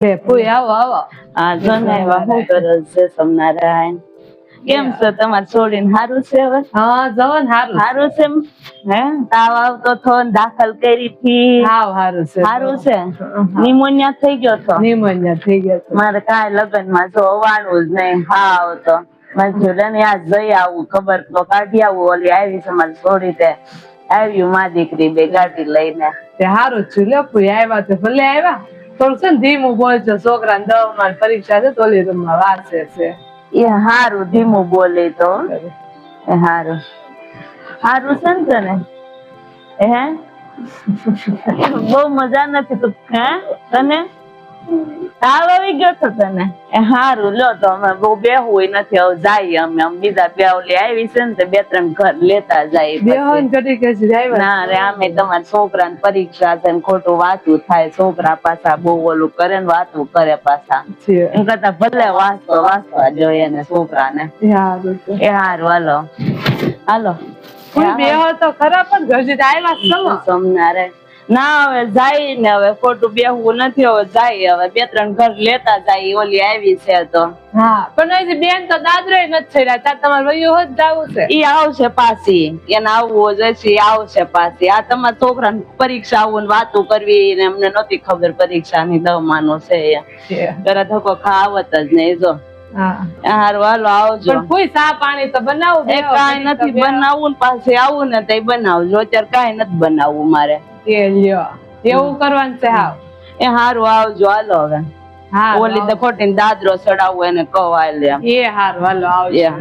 ફૂઈ આવો આવો. હા જણાવ્યા શું કરે છે સમનારાયણ? કેમ છે તમારે છોડીને સારું છે હવે? હા જવન સારું છે હે? તાવ આવતો થો ને દાખલ કરી થી? હાવ સારું છે. સારું છે. નિમોનિયા થઈ ગયો તો? નિમોનિયા થઈ ગયો તો. મારે કાંઈ લગ્ન માં જોવાનું જ નહીં. હા આવતો મારે જોડે આજ જઈ આવું, ખબર તો કાઢી આવું. ઓલી આવી છે મારી છોડી તે આવ્યું માં દીકરી બે ગાડી લઈને. તે સારું જ છું લે ફૂઈ, આવ્યા તો ભલે આવ્યા. થોડુંક છે ને ધીમું બોલજો, છોકરાને 10 માં પરીક્ષા છે તો ઓલી રૂમમાં વાંચે છે. એ હારું ધીમું બોલે તો હારું હારું છે ને તને? હે બહુ મજા નથી તું હે તને? તાવ આવી ગયો તો તને? હારું લો તો અમે બહુ બેહવું નથી, હવે જાય અમે બીજા બે ઓલી આવી છે ને 2-3 ઘર લેતા જાય. બેહન કરી કે ના રે આમે તમારા છોકરાને પરીક્ષા છે ને ખોટું વાતું થાય. છોકરા પાછા બહુ ઓલું કરે ને વાતું કરે પાછા. એમ કરતા ભલે વાંચવા જોઈએ ને છોકરાને. એ હારું હાલો હાલો બેહો તો ખરા પણ ઘરજી આવ્યા સમનારે ના હવે જાય ને, હવે ખોટું બેહવું નથી. હવે જાય હવે 2-3 ઘર લેતા જાય. ઓલી આવી છે તો હા પણ હજી બેન તો દાદરે નથી થઈ રહ્યા. તમારે વયું હોત જાવું છે? ઈ આવશે પાછી, એને આવવું જશે આવશે પાછી. આ તમારા છોકરાને પરીક્ષા આવું ને વાતું કરવી ને અમને નહોતી ખબર પરીક્ષા ની 10 નો છે. જરા ધક્કો ખાવત જ નહીં જો. હારું હાલો આવજો. કોઈ ચા પાણી તો બનાવું? કાંઈ નથી બનાવવું ને પાછી આવું ને તો બનાવજો. અત્યારે કાંઈ નથી બનાવવું મારે. એવું કરવાનું છે. હાવ એ હારું આવજો હાલો હવે. ઓલી તો ખોટી દાદરો ચડાવવું એને કવાય લે. એ હારું હાલો આવજો.